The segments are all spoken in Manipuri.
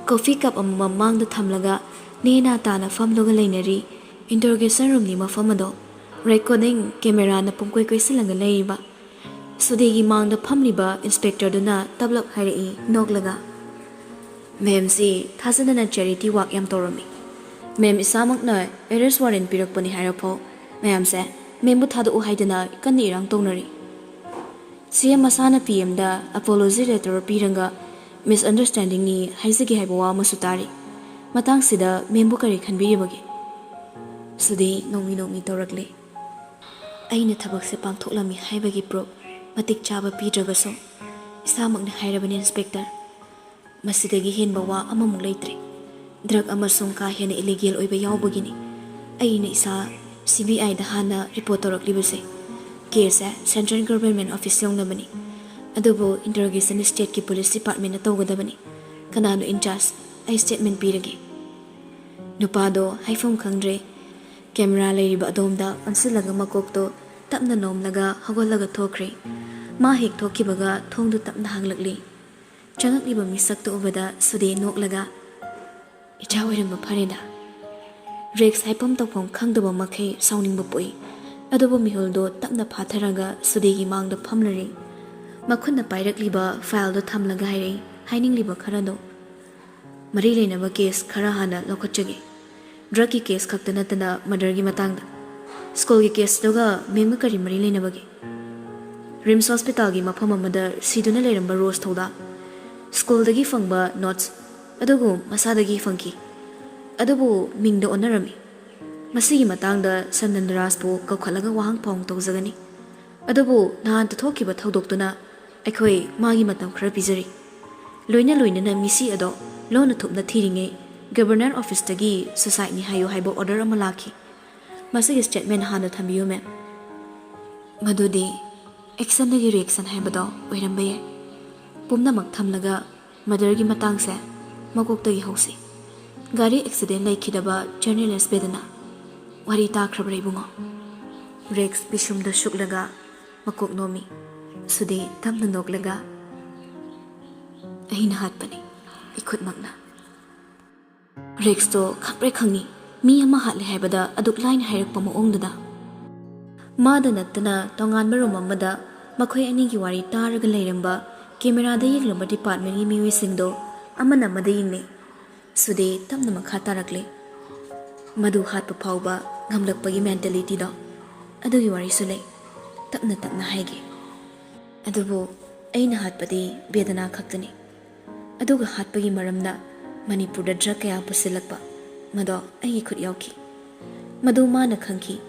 Coffee cup mamang the Tamlaga, Nena Tana Famloga Laneri, interrogation room Nima Famado, recording camera na Pumque Silanga Laiba. Sudegi Mang the Pamliba, Inspector Duna, Tablop Hari, Noglaga. Mem si, Tazana charity walk yam toromi. Mem is samok no, errors warrant Pirokponi Harapo, Mem se, Membutado Haidana, Kanirang Tonari. Siya Masana PM da, apology letter Piranga, misunderstanding ni Haizaki Habawa Masutari. Matang sida, Membukari can be bagi. Sudi, no me directly. Aina Tabak Sepang Tolami Haibagi Pro, Matik Chaba Pidragaso, Samok the Hiraban Inspector. Masidagi Hinbawa among later. Drug Amasung Kahan illegal Oiba Yaubagini. Aina isa CBI the Hana reporter of Libase. Case Central Government Office Young Nabani. Adobo interrogation state ki police department na Togo Dabani. Kanano in charge, ay statement piragi. Nupado, haifong kangre. Camera lay ba adomda, ansilaga makokto, tap na nom laga, hagolaga tokre. Mahik toki baga, tongdo tap na hanglagli. Changak liba misak to ubada, sude nok laga. Ichaway ng maparida. Rex haipam tapong kangdaba makay sounding bapoy. Adobo miholdo tap na pataraga, sudegi mang da pamlari. Makun na pairak liba, file do tam laga hayre, haining liba karado. Marilay na ba case karahana lokachagi. Drug ki case kaktana tana murder gi matangda. School ki case doga memga kari marilay na bagi. Rims Hospital gi mapam amada siduna leramba rose thoda. School dagi fangba notes adugo masadagi fangki. Adubo mingda onarami. Masigi matangda Sandandaraspo kaukhalaga wahang pong tawzagani. Adubo nahan tathokiba thawdoktuna aikhoi magi matam khara pizari. Loina na misi ado lona thupna thiringe Governor Office tagi society hayo haibo order amalaki. Masigi statement hana thambiyo me. Madudi action dagi reaction haibado oirambaye. Pumna magthamlaga mother gi matangse magokta gi hausi. Gari accident laikhidaba journalist bedana. Wari ta khrabrai bungo. Rex bishum da shuklaga makok nomi. Sudi tamna noglaga. Ahina hatpani. Ikut magna. Rex to khapre khangi. Mi ama hatle haibada aduk line hairak pamoong dada. Mada natana tongan marum amada makhoi ani gi wari taraga leiramba camera da yeglamba department gi miwi singdo amana mada yingne. Sude tamna makha tarakle. Madu hat pa phauba ngamlakpagi mentality do. Adugi wari sule. Tapna haige. Adubo aina hatpadi bedana khaktani. Aduga hatpagi maramna Manipur da drug kaya pusilakpa. Mado aigi khut yauki. Madu mana khangki.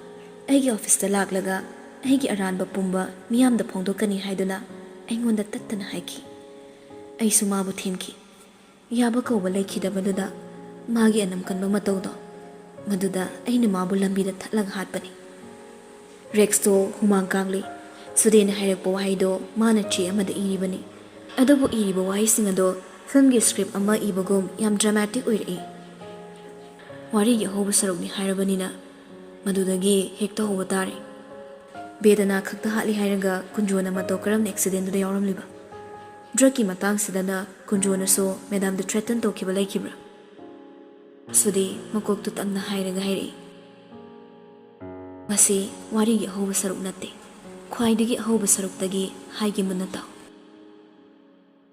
Aigi office da laklaga aigi aranba pumba miyam da phongdokani haiduna aingonda tattana haiki. Ai sumabu thimki. Yaba kauba laikhidabadada magi anam kanba matawdo. Maduda aina mabu lambi da thatlag hatpani. Rex to humang kangli. Sudena hairakpa wahaido mana chi amada iribani. Adobo iriba wahai singado filmgi script ama ibagum yam dramatic oiri. Wari gi hoba sarukni hairabanina. Madudagi hekta hoba tari. Bedana khakta hatli hairaga kunjona mato karam accident da yauram liba. Drug ki matang sidana kunjona so madam the threaten to kiba laikibra. Sudi makok tu tangna hairaga hairi. Masi wari gi hoba saruk natte. Khwaidagi hoba saruk tagi haigi munata.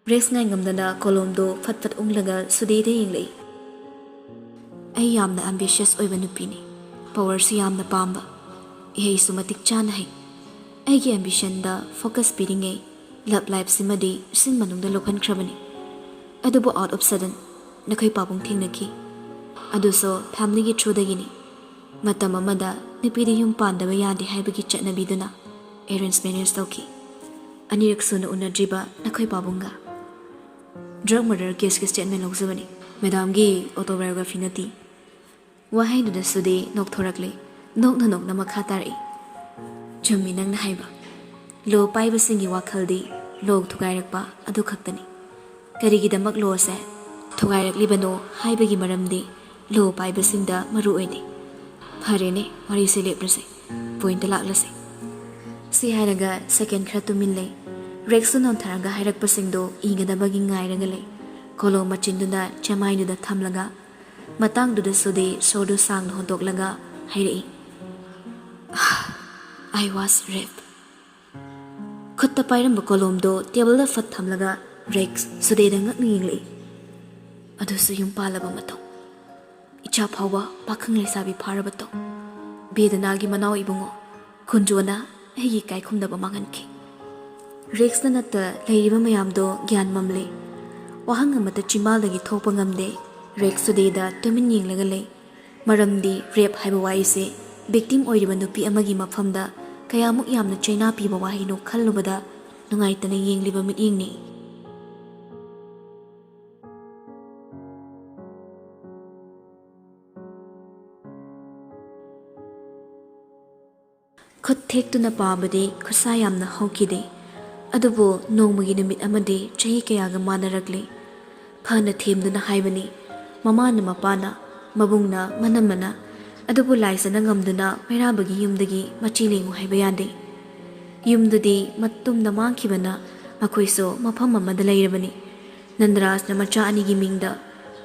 Rex ngai ngamdana kolomdo fatfat unglaga sudede yinglei. Ai yamna ambitious oiba nupini. Power si yamna pamba. Ihei sumatik chana hai. Aigi ambition da focus piringai. Love life simadi sin manungda lokhan krabani. Adubo out of sudden nakai papong thingnaki. Aduso family gi through dagini. Matam amada nipidi yung pandaba yadi haibagi chatnabiduna. Arrange manage tauki. Anirak suna unadriba nakai babunga. Drug murder case ki statement logzabani. Madam gi autobiography nati. Wahai duda sude nok thorakle. Nok na makhatari. Chummi nang na haiba. Lo paiba singi wakhaldi log thugairakpa adu khaktani. Karigidamak lo se thugairaklibano haibagi maramdi lo paiba singda maru oidi. Pharene wari se leprase. Point laklase. Si hairaga second khra tumin lei. Rex non tharaga hairakpa singdo ingadabagi ngairaga lei. ꯀꯣꯂꯣꯝ ꯃꯆꯤꯟꯗꯨꯅ ꯆꯦꯃꯥꯏꯗꯨꯗ ꯊꯝꯂꯒ ꯃꯇꯥꯡꯗꯨꯗ ꯁꯨꯗꯦ ꯁꯣꯔꯗꯨ ꯁꯥꯡꯅ ꯍꯣꯟꯗꯣꯛꯂꯒ ꯍꯥꯏꯔꯛꯏ, I was raped. ꯈꯨꯠꯇ ꯄꯥꯏꯔꯝꯕ ꯀꯣꯂꯣꯝꯗꯣ ꯇꯦꯕꯜꯗ ꯐꯠ ꯊꯝꯂꯒ ꯔꯦꯛꯁ ꯁꯨꯗꯦꯗ ꯉꯛꯅ ꯌꯦꯡꯂꯛꯏ. ꯑꯗꯨꯁꯨ ꯌꯨꯝ ꯄꯥꯜꯂꯕ ꯃꯇꯨꯡ, ꯏꯆꯥ ꯐꯥꯎꯕ ꯄꯥꯈꯪ ꯂꯩꯁꯥꯕꯤ ꯐꯥꯔꯕ ꯇꯧ. ꯕꯦꯗꯅꯥꯒꯤ ꯃꯅꯥꯎ ꯏꯕꯨꯡꯉꯣ ꯈꯨꯟꯖꯣꯅ ꯑꯩꯒꯤ ꯏꯀꯥꯏꯈꯨꯝꯅꯕ ꯃꯥꯡꯍꯟꯈꯤ. ꯔꯦꯛꯁꯅ ꯅꯠꯇ ꯂꯩꯔꯤꯕ ꯃꯌꯥꯝꯗꯣ ꯒ꯭ꯌꯥꯟ ꯃꯝꯂꯦ. ꯋꯥꯍꯪ ꯑꯃꯠꯇ ꯆꯤꯝꯕꯥꯜꯗꯒꯤ ꯊꯣꯛꯄ ꯉꯝꯗꯦ. ꯔꯦꯛꯁ ꯁꯨꯗꯦꯗ ꯇꯨꯃꯤꯟ ꯌꯦꯡꯂꯒ ꯂꯩ. ꯃꯔꯝꯗꯤ ꯔꯦꯞ ꯍꯥꯏꯕ ꯋꯥꯍꯩꯁꯦ ꯚꯤꯛꯇꯤꯝ ꯑꯣꯏꯔꯤꯕ ꯅꯨꯄꯤ ꯑꯃꯒꯤ ꯃꯐꯝꯗ ꯀꯌꯥꯃꯨꯛ ꯌꯥꯝꯅ ꯆꯩꯅꯥ ꯄꯤꯕ ꯋꯥꯍꯩꯅꯣ ꯈꯜꯂꯨꯕꯗ ꯅꯨꯡꯉꯥꯏꯇꯅ ꯌꯦꯡꯂꯤꯕ ꯃꯤꯠꯌꯦꯡꯅꯤ. ꯈꯨꯠ ꯊꯦꯛꯇꯨꯅ ꯄꯥꯕꯗꯤ ꯈꯨꯠꯁꯥ ꯌꯥꯝꯅ ꯍꯧꯈꯤꯗꯦ. ꯑꯗꯨꯕꯨ ꯅꯣꯡꯃꯒꯤ ꯅꯨꯃꯤꯠ ꯑꯃꯗꯤ ꯆꯍꯤ ꯀꯌꯥꯒ ꯃꯥꯟꯅꯔꯛꯂꯤ. ꯐꯅ ꯊꯦꯝꯗꯨꯅ ꯍꯥꯏꯕꯅꯤ, ꯃꯃꯥꯅ ꯃꯄꯥꯅ, ꯃꯕꯨꯡꯅ ꯃꯅꯝꯃꯅ, ꯑꯗꯨꯕꯨ ꯂꯥꯏꯖꯅ ꯉꯝꯗꯨꯅ ꯃꯩꯔꯥꯕꯒꯤ ꯌꯨꯝꯗꯒꯤ ꯃꯆꯤ ꯂꯦꯡꯉꯨ ꯍꯥꯏꯕ ꯌꯥꯗꯦ. ꯌꯨꯝꯗꯨꯗꯤ ꯃꯇꯨꯝꯗ ꯃꯥꯡꯈꯤꯕꯅ ꯃꯈꯣꯏꯁꯨ ꯃꯐꯝ ꯑꯃꯗ ꯂꯩꯔꯕꯅꯤ. ꯅꯟꯗꯔꯥꯖꯅ ꯃꯆꯥ ꯑꯅꯤꯒꯤ ꯃꯤꯡꯗ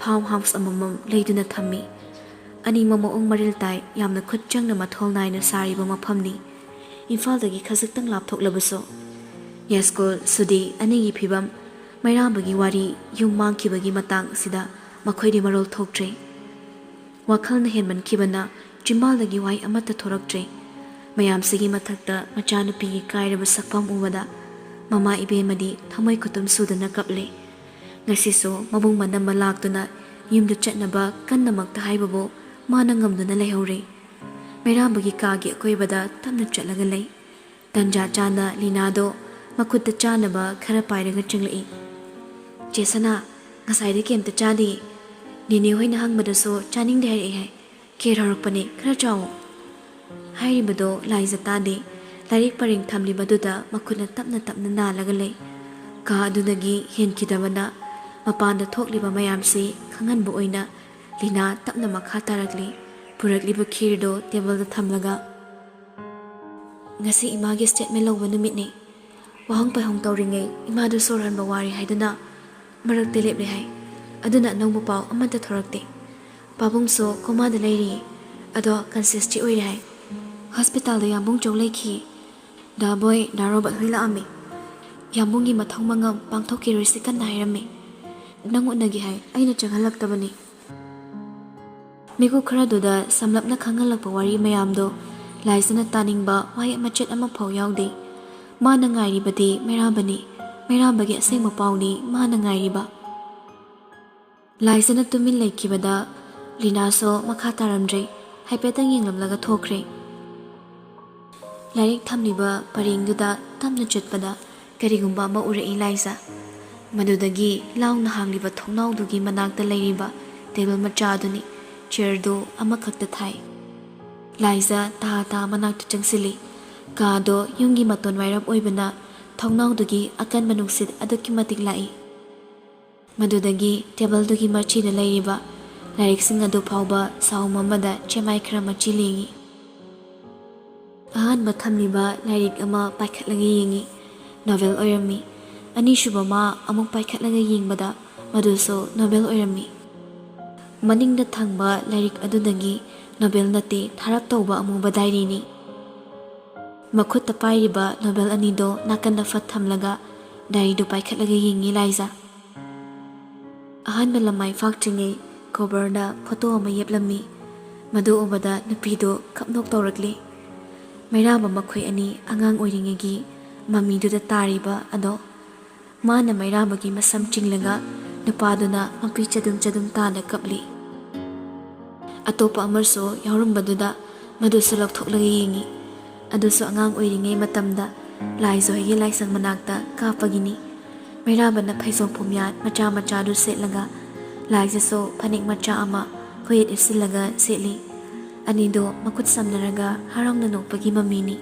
ꯐꯥꯔꯝ ꯍꯥꯎꯁ ꯑꯃꯃꯝ ꯂꯩꯗꯨꯅ ꯊꯝꯃꯤ. ꯑꯅꯤꯃꯛ ꯃꯑꯣꯡ ꯃꯔꯤꯜ ꯇꯥꯏ, ꯌꯥꯝꯅ ꯈꯨꯠ ꯆꯪꯅ ꯃꯊꯣꯜ ꯅꯥꯏꯅ ꯁꯥꯔꯤꯕ ꯃꯐꯝꯅꯤ. ꯏꯝꯐꯥꯜꯗꯒꯤ ꯈꯖꯤꯛꯇꯪ ꯂꯥꯞꯊꯣꯛꯂꯕꯁꯨ. ꯌꯥꯏꯁ꯭ꯀꯨꯜ ꯁꯨꯗꯦ ꯑꯅꯤꯒꯤ ꯐꯤꯕꯝ, ꯃꯩꯔꯥꯕꯒꯤ ꯋꯥꯔꯤ, ꯌꯨꯝ ꯃꯥꯡꯈꯤꯕꯒꯤ ꯃꯇꯥꯡ ꯑꯁꯤꯗ ꯃꯈꯣꯏꯗꯤ ꯃꯔꯣꯜ ꯊꯣꯛꯇ꯭ꯔꯦ. ꯋꯥꯈꯜꯅ ꯍꯦꯟꯃꯟꯈꯤꯕꯅ ꯆꯤꯝꯕꯥꯜꯗꯒꯤ ꯋꯥꯍꯩ ꯑꯃꯠꯇ ꯊꯣꯔꯛꯇ꯭ꯔꯦ. ꯃꯌꯥꯝꯁꯤꯒꯤ ꯃꯊꯛꯇ ꯃꯆꯥꯅꯨꯄꯤꯒꯤ ꯀꯥꯏꯔꯕ ꯁꯛꯐꯝ ꯎꯕꯗ ꯃꯃꯥ ꯏꯕꯦꯝꯃꯗꯤ ꯊꯃꯣꯏ ꯈꯨꯇꯨꯝ ꯁꯨꯗꯅ ꯀꯞꯂꯦ. ꯉꯁꯤꯁꯨ ꯃꯕꯨꯡ ꯃꯅꯝꯃ ꯂꯥꯛꯇꯨꯅ ꯌꯨꯝꯗ ꯆꯠꯅꯕ ꯀꯟꯅꯃꯛꯇ ꯍꯥꯏꯕꯕꯨ ꯃꯥꯅ ꯉꯝꯗꯨꯅ ꯂꯩꯍꯧꯔꯦ. ꯃꯩꯔꯥꯕꯒꯤ ꯀꯥꯒꯤ ꯑꯀꯣꯏꯕꯗ ꯇꯞꯅ ꯆꯠꯂꯒ ꯂꯩ. ꯇꯟꯖꯥ ꯆꯥꯅ ꯂꯤꯅꯥꯗꯣ ꯃꯈꯨꯠꯇ ꯆꯥꯅꯕ ꯈꯔ ꯄꯥꯏꯔꯒ ꯆꯪꯂꯛꯏ. ꯆꯦ ꯁꯅꯥ, ꯉꯁꯥꯏꯗꯤ ꯀꯩꯝꯇ ꯆꯥꯗꯦ. ꯅꯦꯅꯦ ꯍꯣꯏꯅ ꯍꯪꯕꯗꯁꯨ ꯆꯥꯅꯤꯡꯗꯦ ꯍꯥꯏꯔꯛꯏ ꯍꯥꯏ. ꯈꯦꯔ ꯍꯧꯔꯛꯄꯅꯦ, ꯈꯔ ꯆꯥꯎꯋꯣ. ꯍꯥꯏꯔꯤꯕꯗꯣ ꯂꯥꯏꯖ ꯇꯥꯗꯦ. ꯂꯥꯏꯔꯤꯛ ꯄꯔꯦꯡ ꯊꯝꯂꯤꯕꯗꯨꯗ ꯃꯈꯨꯠꯅ ꯇꯞꯅ ꯇꯞꯅ ꯅꯥꯜꯂꯒ ꯂꯩ. ꯀꯥ ꯑꯗꯨꯗꯒꯤ ꯍꯦꯟꯈꯤꯗꯕꯅ ꯃꯄꯥꯟꯗ ꯊꯣꯛꯂꯤꯕ ꯃꯌꯥꯝꯁꯤ ꯈꯪꯍꯟꯕ ꯑꯣꯏꯅ ꯂꯤꯅꯥ ꯇꯞꯅ ꯃꯈꯥ ꯇꯥꯔꯛꯂꯤ. ꯄꯨꯔꯛꯂꯤꯕ ꯈꯤꯔꯗꯣ ꯇꯦꯕꯜꯗ ꯊꯝꯂꯒ, ꯉꯁꯤ ꯏꯃꯥꯒꯤ ꯁ꯭ꯇꯦꯠꯃꯦꯟ ꯂꯧꯕ ꯅꯨꯃꯤꯠꯅꯤ. ꯋꯥꯍꯪ ꯄꯩꯍꯪ ꯇꯧꯔꯤꯉꯩ ꯏꯃꯥꯗꯨ ꯁꯣꯔ ꯍꯣꯟꯕ ꯋꯥꯔꯦ ꯍꯥꯏꯗꯨꯅ ꯃꯔꯛꯇ ꯂꯦꯞꯂꯦ ꯍꯥꯏ. ꯑꯗꯨꯅ ꯑꯅꯧꯕ ꯄꯥꯎ ꯑꯃꯠꯇ ꯊꯣꯔꯛꯇꯦ. ꯄꯥꯕꯨꯡꯁꯨ ꯀꯣꯃꯥꯗ ꯂꯩꯔꯤꯌꯦ, ꯑꯗꯣ ꯀꯟꯁꯤꯌꯁꯇꯤ ꯑꯣꯏꯔꯦ ꯍꯥꯏ. ꯍꯣꯁꯄꯤꯇꯥꯜꯗ ꯌꯥꯝꯕꯨꯡ ꯆꯧ ꯂꯩꯈꯤ. ꯗꯥꯕꯣꯏ ꯅꯥꯔꯣꯕꯠ ꯍꯣꯏ ꯂꯥꯛꯑꯝꯃꯤ. ꯌꯥꯝꯕꯨꯡꯒꯤ ꯃꯊꯧ ꯃꯉꯝ ꯄꯥꯡꯊꯣꯛꯈꯤꯔꯣꯏꯁꯤ ꯀꯟꯅ ꯍꯥꯏꯔꯝꯃꯤ. ꯅꯪ ꯎꯅꯒꯦ ꯍꯥꯏ, ꯑꯩꯅ ꯆꯪꯍꯜꯂꯛꯇꯕꯅꯤ. ꯃꯤꯀꯨꯞ ꯈꯔꯗꯨꯗ ꯁꯝꯂꯞꯅ ꯈꯪꯍꯜꯂꯛꯄ ꯋꯥꯔꯤ ꯃꯌꯥꯝꯗꯣ ꯂꯥꯏꯖꯅ ꯇꯥꯅꯤꯡꯕ ꯋꯥꯍꯩ ꯃꯆꯦꯠ ꯑꯃꯐꯥꯎ ꯌꯥꯎꯗꯦ. ꯃꯥꯅ ꯉꯥꯏꯔꯤꯕꯗꯤ ꯃꯩꯔꯥꯕꯅꯤ. ꯃꯩꯔꯥꯕꯒꯤ ꯑꯁꯦꯡꯕ ꯄꯥꯎꯅꯤ ꯃꯥꯅ ꯉꯥꯏꯔꯤꯕ. ꯂꯥꯏꯖꯅ ꯇꯨꯃꯤꯟ ꯂꯩꯈꯤꯕꯗ ꯂꯤꯅꯥꯁꯨ ꯃꯈꯥ ꯇꯥꯔꯝꯗ꯭ꯔꯦ. ꯍꯥꯏꯐꯦꯠꯇꯪ ꯌꯦꯡꯂꯝꯂꯒ ꯊꯣꯛꯈ꯭ꯔꯦ. ꯂꯥꯏꯔꯤꯛ ꯊꯝꯂꯤꯕ ꯄꯔꯦꯡꯗꯨꯗ ꯇꯞꯅ ꯆꯠꯄꯗ ꯀꯔꯤꯒꯨꯝꯕ ꯑꯃ ꯎꯔꯛꯏ ꯂꯥꯏꯖ. ꯃꯗꯨꯗꯒꯤ ꯂꯥꯎꯅ ꯍꯥꯡꯂꯤꯕ ꯊꯣꯡꯅꯥꯎꯗꯨꯒꯤ ꯃꯅꯥꯛꯇ ꯂꯩꯔꯤꯕ ꯇꯦꯕꯜ ꯃꯆꯥ ꯑꯗꯨꯅꯤ. ꯆꯤꯌꯔꯗꯨ ꯑꯃꯈꯛꯇ ꯊꯥꯏ. ꯂꯥꯏꯖ ꯇꯥ ꯃꯅꯥꯛꯇ ꯆꯪꯁꯤꯜꯂꯤ. ꯀꯥꯗꯣ ꯌꯨꯝꯒꯤ ꯃꯇꯣꯟ ꯋꯥꯏꯔꯞ ꯑꯣꯏꯕꯅ ꯊꯣꯡꯅꯥꯎꯗꯨꯒꯤ ꯑꯀꯟꯕ ꯅꯨꯡꯁꯤꯠ ꯑꯗꯨꯛꯀꯤ ꯃꯇꯤꯛ ꯂꯥꯛꯏ. ꯃꯗꯨꯗꯒꯤ ꯇꯦꯕꯜꯗꯨꯒꯤ ꯃꯆꯤꯗ ꯂꯩꯔꯤꯕ ꯂꯥꯏꯔꯤꯛꯁꯤꯡ ꯑꯗꯨ ꯐꯥꯎꯕ ꯁꯥꯎꯝ ꯑꯃꯗ ꯆꯦꯃꯥꯏ ꯈꯔ ꯃꯆꯤ ꯂꯦꯡꯉꯤ. ꯑꯍꯥꯟꯕ ꯊꯝꯂꯤꯕ ꯂꯥꯏꯔꯤꯛ ꯑꯃ ꯄꯥꯏꯈꯠꯂꯒ ꯌꯦꯡꯉꯤ. ꯅꯣꯚꯦꯜ ꯑꯣꯏꯔꯝꯃꯤ. ꯑꯅꯤꯁꯨꯕ ꯑꯃ ꯑꯃꯨꯛ ꯄꯥꯏꯈꯠꯂꯒ ꯌꯦꯡꯕꯗ ꯃꯗꯨꯁꯨ ꯅꯣꯚꯦꯜ ꯑꯣꯏꯔꯝꯃꯤ. ꯃꯅꯤꯡꯗ ꯊꯪꯕ ꯂꯥꯏꯔꯤꯛ ꯑꯗꯨꯗꯒꯤ ꯅꯣꯚꯦꯜ ꯅꯠꯇꯦ, ꯊꯥꯔꯞ ꯇꯧꯕ ꯑꯃꯨꯕ ꯗꯥꯏꯔꯤꯅꯤ. ꯃꯈꯨꯠꯇ ꯄꯥꯏꯔꯤꯕ ꯅꯣꯚꯦꯜ ꯑꯅꯤꯗꯣ ꯅꯥꯀꯟꯗ ꯐꯠ ꯊꯝꯂꯒ ꯗꯥꯏꯔꯤꯗꯨ ꯄꯥꯏꯈꯠꯂꯒ ꯌꯦꯡꯉꯤ ꯂꯥꯏꯖ. ꯑꯍꯥꯟꯕ ꯂꯝꯃꯥꯏ ꯐꯥꯛꯇ꯭ꯔꯤꯉꯩ ꯀꯣꯚꯔꯗ ꯐꯣꯇꯣ ꯑꯃ ꯌꯦꯞꯂꯝꯃꯤ. ꯃꯗꯨ ꯎꯕꯗ ꯅꯨꯄꯤꯗꯨ ꯀꯞꯅꯣꯛ ꯇꯧꯔꯛꯂꯤ. ꯃꯩꯔꯥꯕ ꯃꯈꯣꯏ ꯑꯅꯤ ꯑꯉꯥꯡ ꯑꯣꯏꯔꯤꯉꯩꯒꯤ ꯃꯃꯤꯗꯨꯗ ꯇꯥꯔꯤꯕ ꯑꯗꯣ. ꯃꯥꯅ ꯃꯩꯔꯥꯕꯒꯤ ꯃꯁꯝ ꯆꯤꯡꯂꯒ ꯅꯨꯄꯥꯗꯨꯅ ꯃꯄꯤ ꯆꯗꯨꯝ ꯇꯥꯅ ꯀꯞꯂꯤ. ꯑꯇꯣꯞꯄ ꯑꯃꯁꯨ ꯌꯥꯎꯔꯝꯕꯗꯨꯗ ꯃꯗꯨꯁꯨ ꯂꯧꯊꯣꯛꯂꯒ ꯌꯦꯡꯉꯤ. ꯑꯗꯨꯁꯨ ꯑꯉꯥꯡ ꯑꯣꯏꯔꯤꯉꯩ ꯃꯇꯝꯗ ꯂꯥꯏꯖꯍꯣꯏꯒꯤ ꯂꯥꯏꯁꯪ ꯃꯅꯥꯛꯇ ꯀꯥꯞꯄꯒꯤꯅꯤ. ꯃꯩꯔꯥꯕꯅ ꯐꯩꯖꯣꯝ ꯄꯨꯝꯌꯥꯠ ꯃꯆꯥꯗꯨ ꯁꯦꯠꯂꯒ ꯂꯥꯏꯖꯁꯨ ꯐꯅꯦꯛ ꯃꯆꯥ ꯑꯃ ꯈꯣꯏꯌꯦꯠ ꯏꯠꯁꯤꯜꯂꯒ ꯁꯦꯠꯂꯤ. ꯑꯅꯤꯗꯣ ꯃꯈꯨꯠ ꯁꯝꯅꯔꯒ ꯍꯔꯥꯎꯅ ꯅꯣꯛꯄꯒꯤ ꯃꯃꯤꯅꯤ.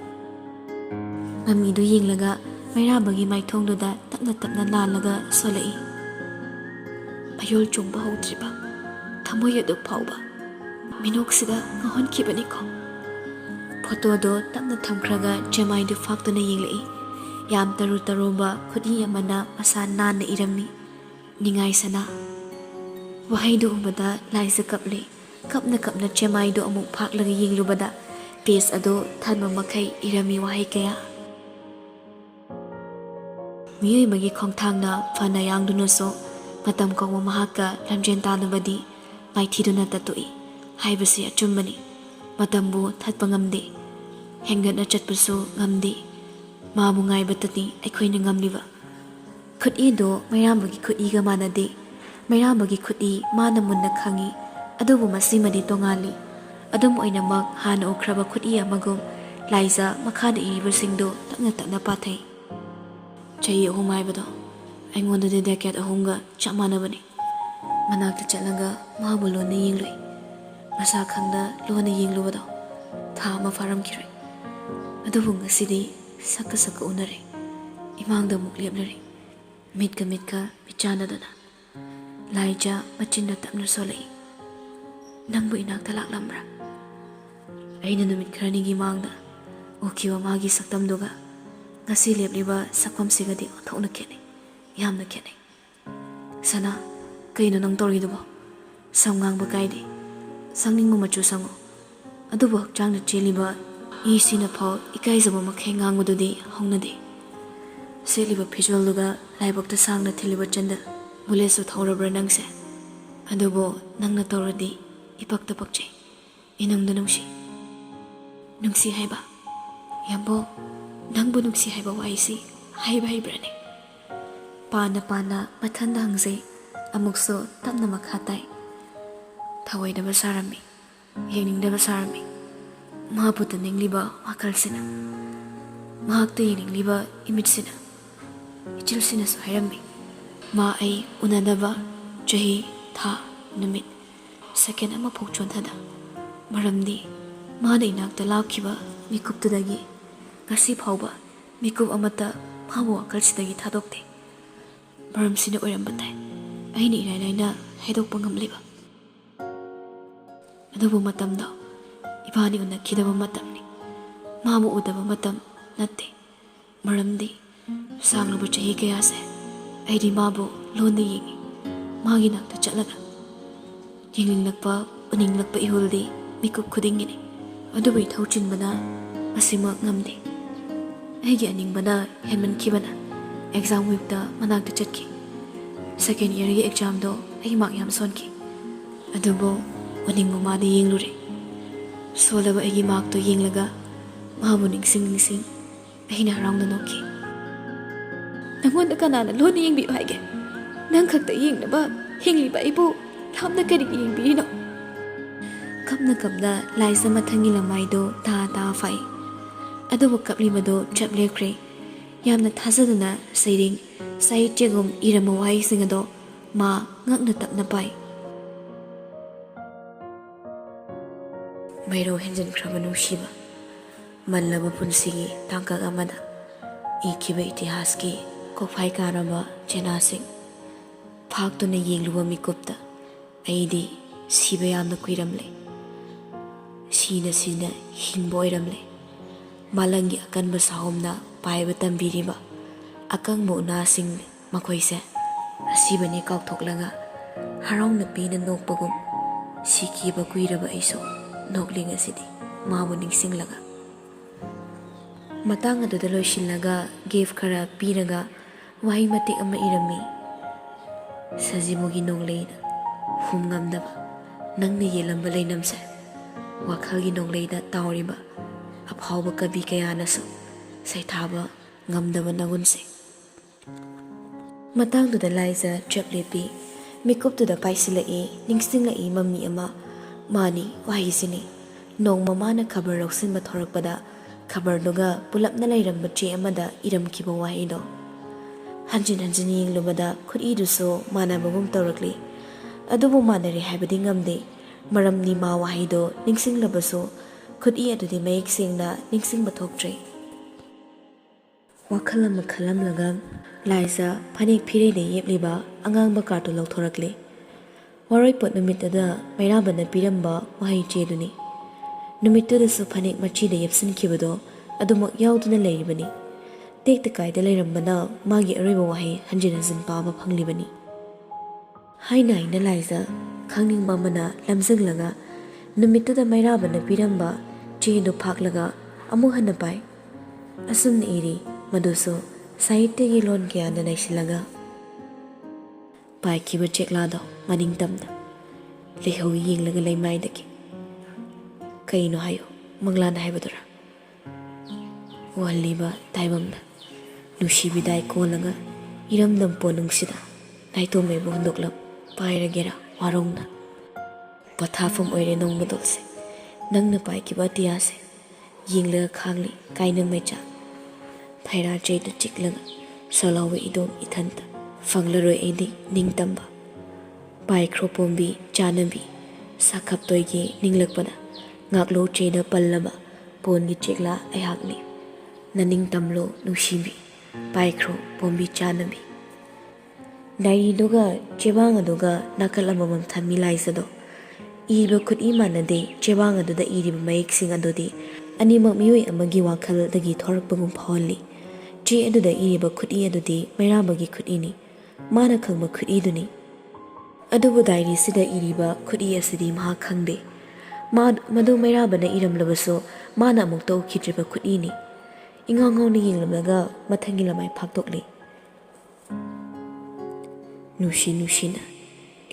ꯃꯃꯤꯗꯨ ꯌꯦꯡꯂꯒ ꯃꯩꯔꯥꯕꯒꯤ ꯃꯥꯏꯊꯣꯡꯗꯨꯗ ꯇꯞꯅ ꯇꯞꯅ ꯂꯥꯜꯂꯒ ꯁꯣꯜꯂꯛꯏ. ꯃꯌꯣꯜ ꯆꯣꯡꯕ ꯍꯧꯗ꯭ꯔꯤꯕ ꯊꯃꯣꯏ ꯑꯗꯨ ꯐꯥꯎꯕ ꯃꯤꯅꯣꯛꯁꯤꯗ ꯉꯥꯎꯍꯟꯈꯤꯕꯅꯤꯀꯣ. ꯐꯣꯇꯣꯗꯣ ꯇꯞꯅ ꯊꯝꯈ꯭ꯔꯒ ꯆꯦꯃꯥꯏꯗꯨ ꯐꯥꯛꯇꯨꯅ ꯌꯦꯡꯂꯛꯏ. ꯌꯥꯝ ꯇꯔꯨ ꯇꯔꯨꯕ ꯈꯨꯠꯏ ꯑꯃꯅ ꯃꯁꯥ ꯅꯥꯟꯅ ꯏꯔꯝꯃꯤ. ꯅꯤꯡꯉꯥꯏ ꯁꯅꯥ. Wahaidu ubada laisa kapli. Kapna kapna chemaidu amuk phaklaga yenglubada page ado thanma makai irami wahai kaya. Miyoi magi khongthangna fana yangduna so matam kongwa mahaka lamjen tanabadi maithiduna tatui. Haibasi achumbani. Matambu thatpa ngamde. Hengatna chatpasu ngamde. Mabu ngaibatani aikhoina ngamliba. Khut-i do Moirambagi khut-iga manade. Moirambagi khut-i mana munna khangi. Adubu masimadi tongali. Adum oinamak hana ukraba khut-i amagum laisa makhada iribasingdo takna pathai. Chahi ahum haibado aingondadi decade ahumga chap manabani. Manakta chatlaga mabu lona yenglui. Masa khangda lona yenglubado tha ama faramkhiroi. Adubu ngasidi saka unare. Imangda muk leplari. Mitka michanadana. Laija machinda tapna solai. Nangbu inakta laklambra. Aina numit kharanigi mangda ukiwa magi saktamduga ngasi lepliba sakpam sigadi othokna khene yamna khene. Sana kaino nang toridubo samngang ba kaide sangningu machu sango adubo hakchangna cheliba isina phau ikaizaba makhe ngangududi hongnade. Seliba visualduga laibokta sangna thiliba chanda bulesu thorabra nangse adubo nangna toradi ipakta pakche inamda nungsi haiba yambo nangbu nungsi haiba waisi haiba haibrane. Pana mathanda hangse amukso tapna makhatai thawaidaba sarami yeningdaba sarami mahaputa ningliba wakalsina mahakta yeningliba imitsina ichilsina su hairami ma ai unadaba chahi tha numit second ama phokchonthada maramdi mana inakta lakhiba mikuptudagi ngasi phauba mikup amata mabu wakalsidagi thadokte maramsina oirambatai aina irainaina haidokpa ngamliba. Adubu matamda ibani unakhidaba matamni mabu udaba matam natte maramdi sanglubu chahi kayase aidi mabu londa yengi magi nakta chatlaga yenglinglakpa uninglakpa ihuldi mikup khudingini adubu ithauchinbana asimak ngamde. Aigi aningbana henmankhibana exam weekta manakta chatki. Second year gi exam do ai mark yam sonki adubo uningbu madi yenglure solaba aigi mark to yenglaga mabu ningsing aina harangna nokki. Nangonda kanana lona yengbi haige nang khakta yengnaba hingliba ibu lamna kari yengbirino. Kapna laisa mathangi lamaido ta fai adubu kaplibado chap lekre yamna thazaduna sairing sai chegum irama wai singado ma ngakna tapna pai. Mairo henjan khrabanu shiba mallaba punsigi tangkak amada ikiba itihaski kophai karaba chenasing phaktuna yengluba mikupta aidi siba yamna kuiramle sina hingbo oiramle malangi akanba sahomna paiba tambiriba akangbo unasing makoise asibani kaukthoklaga haraungna pina nokpagum sikiba kuiraba aiso nokling asidi mabu ningsinglaga matang aduda loisinlaga gift khara piraga wahi matik ama irami sajimugi nongleina humngamdaba nangna yelamba leinamse wakhalgi nongleida tauriba aphauba kabi kayanasu saithaba ngamdaba nagunse. Matangduda laisa chaplepi mikuptuda paisilai ningsinglai mami ama mani wahisini nongma mana khabar roksinba thorakpada khabarduga pulapna lairamba che amada iramkiba wahido hanjin yenglubada khut-iduso manabagum tawrakli adubu manari haibadi ngamde maramni ma wahido ningsinglabaso khut-i adudi mayek sengna ningsingba thoktre. Wakhalama khalamlaga laisa phanik phirei yepliba angangba kartu lauthorakle waroi pot numitada mairabana piramba wahi cheduni numitada su phanik machida yepsinkhibado adumak yauduna leiribani tekta kaida leirambana magi aroiba wahi hanjin paba phanglibani haina ina laisa khangning mamana lamjinglaga numittuda mairabana piramba chedu phaklaga amu hana pai asum iri maduso sahitya gi lon kya na naisilaga pai kiba cheklado maning tamda leho yinglaga leimai daki kaino hayo manglana haibadura waliba taibamna nushi bidai kolaga iramdam ponungsida naito mebo hundoklam pairagera warongna pathafam oire nongbadolse nangna pai kiba tiase yinglaga khangli kainang mecha phaira cheida chiklaga solawe idom ithanta fanglaroi edi ningtamba pai khropombi chanabi sakhap toigi ninglakpada ngaklo cheida pallaba pongi chekla ayakni naning tamlo nusibi pai khro pombi chanabi dai doga chebang adoga nakal amamam thammi laisado iba khut imanade chebang adoda iriba mayek sing adodi animak miyoi amagi wakhal dagi thorakpagum phawli che adoda iriba khut I adodi mairabagi khut ini mana khangba khut iduni adubu dairi sida iriba khut I asidi maha khangde madu mairabana iramlabaso mana amuk taw khitriba khut ini ingangawni yinglamlaga mathangi lamai phakdokli nushi nushina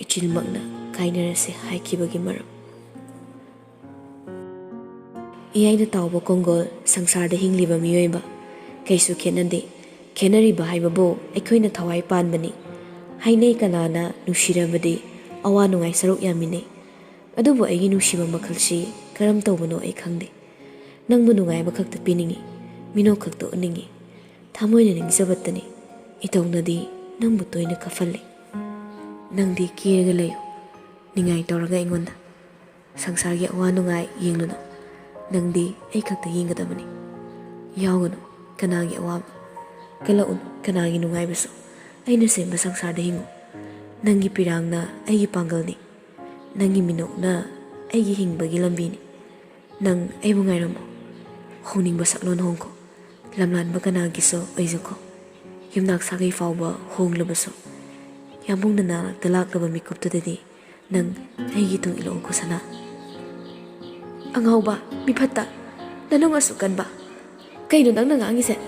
ichilmakna kainarase haikibagi maram iyaina tawba kongol sangsarda hingliba miyoiba kaisu khenade khenariba haibabo aikhoina thawai panbani hainei kanana nushirabadi awa nungai saruk yamine adubu aigi nushiba makhalsi karam tawbano ai khangde nangbu nungai bakhakta piningi mino khakta uningi thamoina ningjabatani itawnadi nangbu toina kafalli nangdi kiraga layo ningai tawraga ingonda sangsargi awa nungai yengluno nangdi ai khakta yenggadabani yawgano kanagi awaba kalaun kanagi nungai baso aina semba sangsarda hingu nangi pirangna aigi pangalni nangi minokna aigi hingbagi lambini nang aibu ngairamo honingba saklon hongko lamlanba kanagi so oizako yumnak sagai fawba honglabaso yamungna nakta laklaba mikuptudadi nang aigi tung ilo ko sana angawba mifatta nanong asukanba kaino nangna ngangise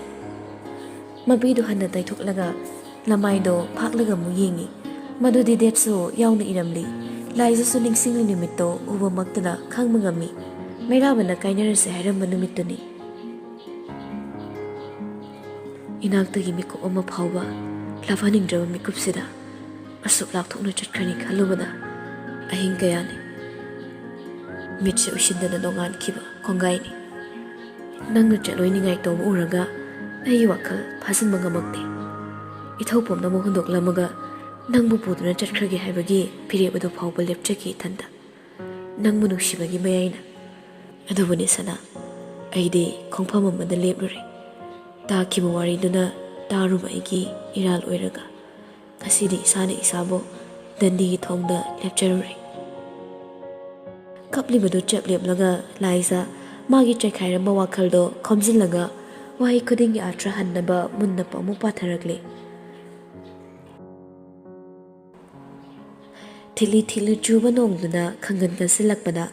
mabidu hanna taithoklaga lamaido phaklaga mu yengi madudi detso yauna iramli laisa su ningsingli nimitto uba maktana khangmangami mairabana kainarase hairamba numittuni inaktagi mikup ama phawba lafaningdraba mikupsida asuk lakthokna chatkhani khalubada ahing kayani mitse usindana nongan kiba kongaini nangna chatloiningai tawba uraga ai wakhal phasinba ngamakte ithawpomna mo hundoklamaga nangbu puduna chatkragi haibagi pirebado phawba lepchaki thanda nangbu nushibagi mayaina adubuni sana aide khongpham amada leplure takiba wariduna taruba aigi iral oiraga kasidi isana isabo dandi thongda lepcharure kaplibado chapleplaga laisa magi chakhairamba wakhaldo khomjinlaga wahi khudingi atra hannaba munna pamu patharakle thili thili juba nongduna khangan kansilakpada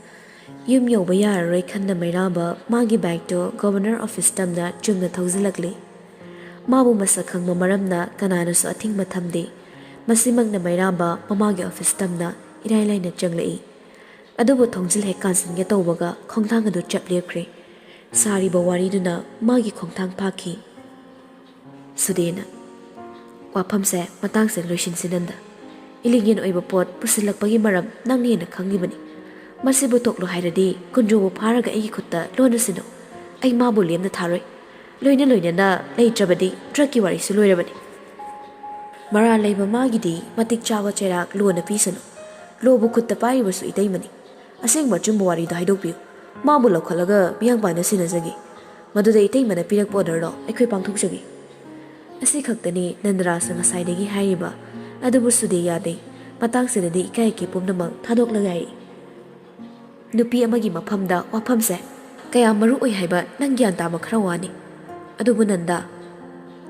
yum yoba yararoi khanna mairaba magi bike to governor office tamna chumna thawjilakle mabu masak khangma maramna kanana su athingma thamde masimangna mairaba mamagi office tamna irai laina changlai adubu thongjil he kansinge tawbaga khongthang adu chaplepre sari bawari duna magi khongthang phaki sudena waphamse matangse loishin sinanda iligin oiba pot pusilakpagi maram nangni na khangibani masibu toklo hairadi kunjobo pharaga ai khutta lona sino ai mabu lemna tharoi loina loina na leitrabadi trucki wari su loirabani mara leiba magidi matik chawa cherak lona pisano lobu khutta paibasu itaimani asengba chumbo wari da haidokpiu mabu lokhalaga miyang bana sinajagi maduda itaimana pirak order aikhoi pangthokjagi asi khaktani nandrasa ngasai haiba adubu sude yade matang sidadi ikai ki pumnamang thadok lagai nupi amagi maphamda waphamse kaya maru oi haiba nang gyan ta makhra wani adubu nanda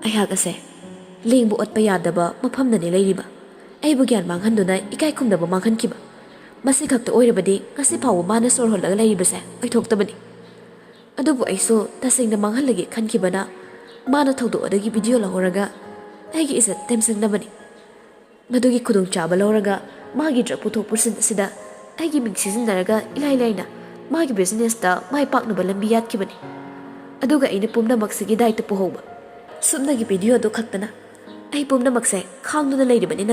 aihak ase lingbu otpa yadaba maphamda ne leiriba ꯑꯩꯕꯨ ꯒ꯭ꯌꯥꯟ ꯃꯥꯡꯍꯟꯗꯨꯅ ꯏꯀꯥꯏ ꯈꯨꯝꯅꯕ ꯃꯥꯡꯍꯟꯈꯤꯕ ꯃꯁꯤ ꯈꯛꯇ ꯑꯣꯏꯔꯕꯗꯤ ꯉꯁꯤ ꯐꯥꯎꯕ ꯃꯥꯅ ꯁꯣꯔ ꯍꯣꯜꯂꯒ ꯂꯩꯔꯤꯕꯁꯦ ꯑꯣꯏꯊꯣꯛꯇꯕꯅꯤ ꯑꯗꯨꯕꯨ ꯑꯩꯁꯨ ꯇꯁꯦꯡꯅ ꯃꯥꯡꯍꯜꯂꯒꯦ ꯈꯟꯈꯤꯕꯅ ꯃꯥꯅ ꯊꯧꯗꯣꯛ ꯑꯗꯨꯒꯤ ꯚꯤꯗꯤꯑꯣ ꯂꯧꯍꯧꯔꯒ ꯑꯩꯒꯤ ꯏꯖꯠ ꯇꯦꯝꯁꯤꯟꯅꯕꯅꯤ ꯃꯗꯨꯒꯤ ꯈꯨꯗꯣꯡꯆꯥꯕ ꯂꯧꯔꯒ ꯃꯥꯒꯤ ꯗ꯭ꯔꯒ ꯄꯨꯊꯣꯛ ꯄꯨꯁꯤꯟ ꯑꯁꯤꯗ ꯑꯩꯒꯤ ꯃꯤꯡ ꯁꯤꯖꯤꯟꯅꯔꯒ ꯏꯂꯥꯏ ꯂꯥꯏꯅ ꯃꯥꯒꯤ ꯕꯤꯖꯤꯅꯦꯁꯇ ꯃꯥꯏ ꯄꯥꯛꯅꯕ ꯂꯝꯕꯤ ꯌꯥꯠꯈꯤꯕꯅꯤ ꯑꯗꯨꯒ ꯑꯩꯅ ꯄꯨꯝꯅꯃꯛꯁꯤꯒꯤ ꯗꯥꯏꯇ ꯄꯨꯍꯧꯕ ꯁꯨꯞꯅꯒꯤ ꯚꯤꯗꯤꯑꯣꯗꯨ ꯈꯛꯇꯅ ꯑꯩ ꯄꯨꯝꯅꯃꯛꯁꯦ ꯈꯥꯡꯗꯨꯅ ꯂꯩꯔꯤꯕꯅꯤ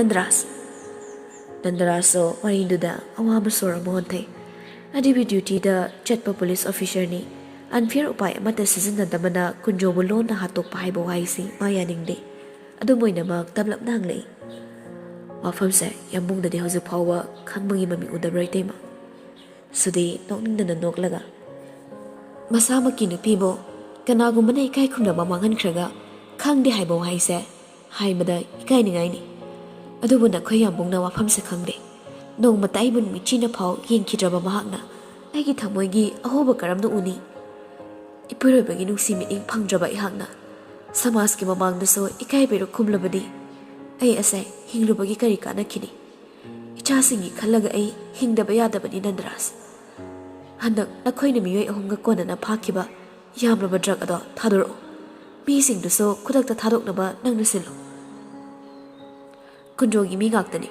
ꯅꯟꯗꯔꯥꯖꯁꯨ ꯋꯥꯔꯤꯗꯨꯗ ꯑꯋꯥꯕ ꯁꯣꯔ ꯑꯃ ꯍꯣꯟꯊꯩ ꯑꯗꯨꯕꯨ ꯗ꯭ꯌꯨꯇꯤꯗ ꯆꯠꯄ ꯄꯨꯂꯤꯁ ꯑꯣꯐꯤꯁꯔꯅꯤ ꯑꯟꯐꯤꯌꯔ ꯎꯄꯥꯏ ꯑꯃꯠꯇ ꯁꯤꯖꯤꯟꯅꯗꯕꯅ ꯀꯨꯟꯖꯣꯕꯨ ꯂꯣꯟꯅ ꯍꯥꯠꯇꯣꯛꯄ ꯍꯥꯏꯕ ꯋꯥꯍꯩꯁꯤ ꯃꯥ ꯌꯥꯅꯤꯡꯗꯦ ꯑꯗꯨꯝ ꯑꯣꯏꯅꯃꯛ ꯇꯞꯂꯞꯅ ꯍꯪꯂꯛꯏ ꯋꯥꯐꯝꯁꯦ ꯌꯥꯝꯕꯨꯡꯗꯗꯤ ꯍꯧꯖꯤꯛ ꯐꯥꯎꯕ ꯈꯪꯕꯒꯤ ꯃꯃꯤ ꯎꯗꯕ꯭ꯔꯥ ꯏꯇꯩꯃ ꯁꯨꯗꯤ ꯅꯣꯛꯅꯤꯡꯗꯅ ꯅꯣꯛꯂꯒ ꯃꯁꯥꯃꯛꯀꯤ ꯅꯨꯄꯤꯕꯨ ꯀꯅꯥꯒꯨꯝꯕꯅ ꯏꯀꯥꯏ ꯈꯨꯝꯅꯕ ꯃꯥꯡꯍꯟꯈ꯭ꯔꯒ ꯈꯪꯗꯦ ꯍꯥꯏꯕ ꯋꯥꯍꯩꯁꯦ ꯍꯥꯏꯕꯗ ꯏꯀꯥꯏꯅꯤꯡꯉꯥꯏꯅꯤ ꯑꯗꯨꯕꯨ ꯅꯈꯣꯏ ꯌꯥꯝꯕꯨꯡꯅ ꯋꯥꯐꯝꯁꯦ ꯈꯪꯗꯦ ꯅꯣꯡꯃꯇ ꯑꯩꯕꯨ ꯃꯤꯠꯆꯤꯅ ꯐꯥꯎ ꯌꯦꯡꯈꯤꯗ꯭ꯔꯕ ꯃꯍꯥꯛꯅ ꯑꯩꯒꯤ ꯊꯃꯣꯏꯒꯤ ꯑꯍꯣꯕ ꯀꯔꯝꯅ ꯎꯅꯤ ꯏꯄꯨꯔꯣꯏꯕꯒꯤ ꯅꯨꯡꯁꯤ ꯃꯤꯠꯌꯦꯡ ꯐꯪꯗ꯭ꯔꯕ ꯑꯩꯍꯥꯛꯅ ꯁꯃꯥꯖꯀꯤ ꯃꯃꯥꯡꯗꯁꯨ ꯏꯀꯥꯏꯕꯤꯔ ꯈꯨꯝꯂꯕꯗꯤ ꯑꯩ ꯑꯁꯦ ꯍꯤꯡꯂꯨꯕꯒꯤ ꯀꯔꯤ ꯀꯥꯟꯅꯈꯤꯅꯤ ꯏꯆꯥꯁꯤꯡꯒꯤ ꯈꯜꯂꯒ ꯑꯩ ꯍꯤꯡꯗꯕ ꯌꯥꯗꯕꯅꯤ ꯅꯟꯗꯔꯥꯖ ꯍꯟꯗꯛ ꯅꯈꯣꯏꯅ ꯃꯤꯑꯣꯏ 3ꯒ ꯀꯣꯟꯅꯅ ꯐꯥꯈꯤꯕ ꯌꯥꯝꯂꯕ ꯗ꯭ꯔꯒ ꯑꯗꯣ ꯊꯥꯗꯣꯔꯛꯎ ꯃꯤꯁꯤꯡꯗꯨꯁꯨ ꯈꯨꯗꯛꯇ ꯊꯥꯗꯣꯛꯅꯕ ꯅꯪꯅ ꯁꯤꯜꯂꯨ ꯀꯨꯟꯖꯣꯒꯤ ꯃꯤ ꯉꯥꯛꯇꯅꯤ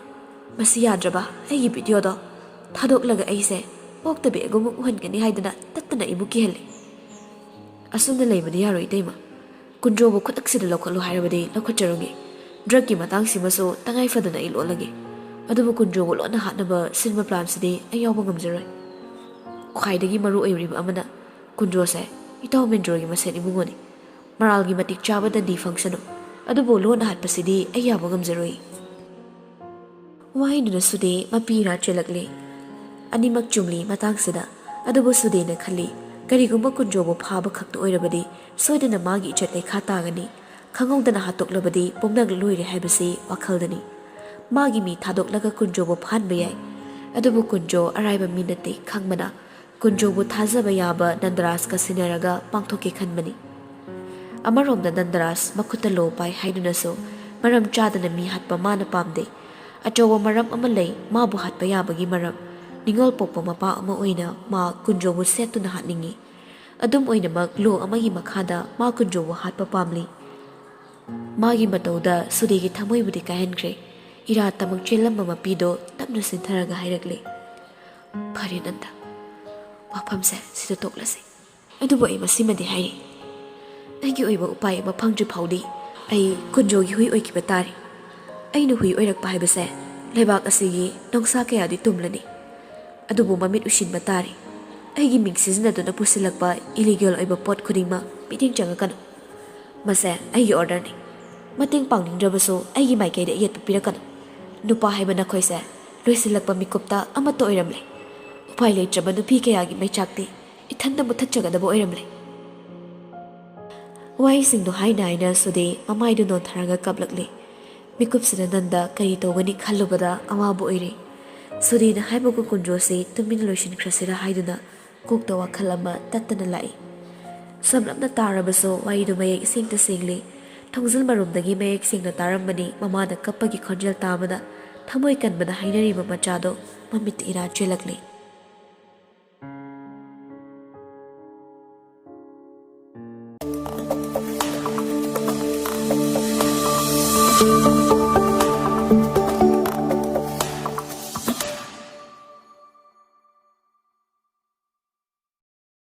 ꯃꯁꯤ ꯌꯥꯗ꯭ꯔꯕ ꯑꯩꯒꯤ ꯚꯤꯗꯤꯑꯣꯗꯣ ꯊꯥꯗꯣꯛꯂꯒ ꯑꯩꯁꯦ ꯄꯣꯛꯇꯕꯤ ꯑꯩꯒꯨꯝꯕ ꯎꯍꯟꯒꯅꯤ ꯍꯥꯏꯗꯅ ꯇꯠꯇꯅ ꯑꯩꯕꯨ ꯀꯤꯍꯜꯂꯤ ꯑꯁꯨꯝꯅ ꯂꯩꯕꯗꯤ ꯌꯥꯔꯣꯏ ꯏꯇꯩꯃ ꯀꯨꯟꯖꯣꯕꯨ ꯈꯨꯗꯛꯁꯤꯗ ꯂꯧꯈꯠꯂꯨ ꯍꯥꯏꯔꯕꯗꯤ ꯂꯧꯈꯠꯆꯔꯨꯒꯦ ꯗ꯭ꯔꯒꯀꯤ ꯃꯇꯥꯡꯁꯤꯃꯁꯨ ꯇꯉꯥꯏ ꯐꯗꯅ ꯑꯩ ꯂꯣꯠꯂꯒꯦ ꯑꯗꯨꯕꯨ ꯀꯨꯟꯖꯣꯕꯨ ꯂꯣꯟꯅ ꯍꯥꯠꯅꯕ ꯁꯤꯟꯕ ꯄ꯭ꯂꯥꯟꯁꯤꯗꯤ ꯑꯩ ꯌꯥꯎꯕ ꯉꯝꯖꯔꯣꯏ ꯈ꯭ꯋꯥꯏꯗꯒꯤ ꯃꯔꯨ ꯑꯣꯏꯔꯤꯕ ꯑꯃꯅ ꯀꯨꯟꯖꯣꯁꯦ ꯏꯇꯥꯎ ꯃꯦꯟꯗ꯭ꯔꯣꯒꯤ ꯃꯁꯦꯟ ꯏꯕꯨꯡꯉꯣꯅꯤ ꯃꯔꯥꯜꯒꯤ ꯃꯇꯤꯛ ꯆꯥꯕ ꯗꯟꯗꯤ ꯐꯪꯁꯅꯨ ꯑꯗꯨꯕꯨ ꯂꯣꯟꯅ ꯍꯥꯠꯄꯁꯤꯗꯤ ꯑꯩ ꯌꯥꯕ ꯉꯝꯖꯔꯣꯏ ꯋꯥꯍꯩꯗꯨꯅ ꯁꯨꯗꯦ ꯃꯄꯤꯔꯥ ꯆꯦꯜꯂꯛꯂꯤ ꯑꯅꯤꯃꯛ ꯆꯨꯝꯂꯤ ꯃꯇꯥꯡꯁꯤꯗ ꯑꯗꯨꯕꯨ ꯁꯨꯗꯦꯅ ꯈꯜꯂꯤ ꯀꯔꯤꯒꯨꯝꯕ ꯀꯨꯟꯖꯣꯕꯨ ꯐꯥꯕ ꯈꯛꯇ ꯑꯣꯏꯔꯕꯗꯤ ꯁꯣꯏꯗꯅ ꯃꯥꯒꯤ ꯏꯖꯠ ꯂꯩꯈꯥ ꯇꯥꯒꯅꯤ ꯈꯪꯍꯧꯗꯅ ꯍꯥꯠꯇꯣꯛꯂꯕꯗꯤ ꯄꯨꯝꯅꯃꯛ ꯂꯣꯏꯔꯦ ꯍꯥꯏꯕꯁꯤ ꯋꯥꯈꯜꯗꯅꯤ ꯃꯥꯒꯤ ꯃꯤ ꯊꯥꯗꯣꯛꯂꯒ ꯀꯨꯟꯖꯣꯕꯨ ꯐꯥꯍꯟꯕ ꯌꯥꯏ ꯑꯗꯨꯕꯨ ꯀꯨꯟꯖꯣ ꯑꯔꯥꯏꯕ ꯃꯤ ꯅꯠꯇꯦ ꯈꯪꯕꯅ ꯀꯨꯟꯖꯣꯕꯨ ꯊꯥꯖꯕ ꯌꯥꯕ ꯅꯟꯗꯔꯥꯖꯀ ꯁꯤꯟꯅꯔꯒ ꯄꯥꯡꯊꯣꯛꯀꯦ ꯈꯟꯕꯅꯤ ꯑꯃꯔꯣꯝꯗ ꯅꯟꯗꯔꯥꯖ ꯃꯈꯨꯠꯇ ꯂꯣ ꯄꯥꯏ ꯍꯥꯏꯗꯨꯅꯁꯨ ꯃꯔꯝ ꯆꯥꯗꯅ ꯃꯤ ꯍꯥꯠꯄ ꯃꯥꯅ ꯄꯥꯝꯗꯦ ꯑꯆꯧꯕ ꯃꯔꯝ ꯑꯃ ꯂꯩ ꯃꯥꯕꯨ ꯍꯥꯠꯄ ꯌꯥꯕꯒꯤ ꯃꯔꯝ ꯅꯤꯡꯉꯣꯜ ꯄꯣꯛꯄ ꯃꯄꯥ ꯑꯃ ꯑꯣꯏꯅ ꯃꯥ ꯀꯨꯟꯖꯣꯕꯨ ꯁꯦꯠꯇꯨꯅ ꯍꯥꯠꯅꯤꯡꯉꯤ ꯑꯗꯨꯝ ꯑꯣꯏꯅꯃꯛ ꯂꯣ ꯑꯃꯒꯤ ꯃꯈꯥꯗ ꯃꯥ ꯀꯨꯟꯖꯣꯕꯨ ꯍꯥꯠꯄ ꯄꯥꯝꯂꯤ ꯃꯥꯒꯤ ꯃꯇꯧꯗ ꯁꯨꯗꯦꯒꯤ ꯊꯃꯣꯏꯕꯨꯗꯤ ꯀꯥꯏꯍꯟꯈ꯭ꯔꯦ ꯏꯔꯥꯠꯇꯃꯛ ꯆꯦꯜꯂꯝꯕ ꯃꯄꯤꯗꯣ ꯇꯞꯅ ꯁꯤꯟꯊꯔꯒ ꯍꯥꯏꯔꯛꯂꯤ ꯐꯔꯦ ꯅꯟꯗ ꯋꯥꯐꯝꯁꯦ ꯁꯤꯗ ꯇꯣꯛꯂꯁꯤ ꯑꯗꯨꯕꯨ ꯑꯩ ꯃꯁꯤꯃꯗꯤ ꯍꯥꯏꯔꯤ ꯑꯩꯒꯤ ꯑꯣꯏꯕ ꯎꯄꯥꯏ ꯑꯃ ꯐꯪꯗ꯭ꯔꯤ ꯐꯥꯎꯗꯤ ꯑꯩ ꯀꯨꯟꯖꯣꯒꯤ ꯍꯨꯏ ꯑꯣꯏꯈꯤꯕ ꯇꯥꯔꯤ ꯑꯩꯅ ꯍꯨꯏ ꯑꯣꯏꯔꯛꯄ ꯍꯥꯏꯕꯁꯦ ꯂꯩꯕꯥꯛ ꯑꯁꯤꯒꯤ ꯅꯣꯡꯁꯥ ꯀꯌꯥꯗꯤ ꯇꯨꯝꯂꯅꯤ ꯑꯗꯨꯕꯨ ꯃꯃꯤꯠ ꯎꯁꯤꯟꯕ ꯇꯥꯔꯤ ꯑꯩꯒꯤ ꯃꯤꯡ ꯁꯤꯖꯤꯟꯅꯗꯨꯅ ꯄꯨꯁꯤꯜꯂꯛꯄ ꯏꯂꯤꯒꯦꯜ ꯑꯣꯏꯕ ꯄꯣꯠ ꯈꯨꯗꯤꯡꯃꯛ ꯃꯤꯠꯌꯦꯡ ꯆꯪꯉꯛꯀꯅꯨ ꯃꯁꯦ ꯑꯩꯒꯤ ꯑꯣꯔꯗꯔꯅꯤ ꯃꯇꯦꯡ ꯄꯥꯡꯅꯤꯡꯗ꯭ꯔꯕꯁꯨ ꯑꯩꯒꯤ ꯃꯥꯏꯀꯩꯗ ꯌꯦꯠꯄ ꯄꯤꯔꯛꯀꯅꯨ ꯅꯨꯄꯥ ꯍꯥꯏꯕ ꯅꯈꯣꯏꯁꯦ ꯂꯣꯏꯁꯤꯜꯂꯛꯄ ꯃꯤꯀꯨꯞꯇ ꯑꯃꯠꯇ ꯑꯣꯏꯔꯝꯂꯦ ꯎꯄꯥꯏ ꯂꯩꯇ꯭ꯔꯕ ꯅꯨꯄꯤ ꯀꯌꯥꯒꯤ ꯃꯩꯆꯥꯛꯇꯤ ꯏꯊꯟꯇ ꯃꯨꯠꯊꯠꯆꯒꯗꯕ ꯑꯣꯏꯔꯝꯂꯦ ꯋꯥꯍꯩꯁꯤꯡꯗꯨ ꯍꯥꯏꯅ ꯍꯥꯏꯅ ꯁꯨꯗꯦ ꯃꯃꯥꯏꯗꯨ ꯅꯣꯟꯊꯔꯒ ꯀꯞꯂꯛꯂꯤ ꯃꯤꯀꯨꯞꯁꯤꯗ ꯅꯟꯗ ꯀꯔꯤ ꯇꯧꯒꯅꯤ ꯈꯜꯂꯨꯕꯗ ꯑꯋꯥꯕ ꯑꯣꯏꯔꯦ ꯁꯨꯗꯦꯅ ꯍꯥꯏꯕꯒ ꯀꯨꯟꯖꯣꯁꯤ ꯇꯨꯃꯤꯟꯅ ꯂꯣꯏꯁꯤꯟꯈ꯭ꯔꯁꯤꯔꯥ ꯍꯥꯏꯗꯨꯅ ꯀꯣꯛꯇ ꯋꯥꯈꯜ ꯑꯃ ꯇꯠꯇꯅ ꯂꯥꯛꯏ ꯁꯝꯂꯞꯅ ꯇꯥꯔꯕꯁꯨ ꯋꯥꯔꯤꯗꯨ ꯃꯌꯦꯛ ꯏꯁꯦꯡꯇ ꯁꯦꯡꯂꯤ ꯊꯣꯡꯖꯤꯜ ꯃꯔꯨꯝꯗꯒꯤ ꯃꯌꯦꯛ ꯁꯦꯡꯅ ꯇꯥꯔꯝꯕꯅꯤ ꯃꯃꯥꯅ ꯀꯞꯄꯒꯤ ꯈꯣꯟꯖꯦꯜ ꯇꯥꯕꯗ ꯊꯃꯣꯏ ꯀꯟꯕꯅ ꯍꯥꯏꯅꯔꯤꯕ ꯃꯆꯥꯗꯣ ꯃꯃꯤꯠꯇ ꯏꯔꯥ ꯆꯦꯜꯂꯛꯂꯤ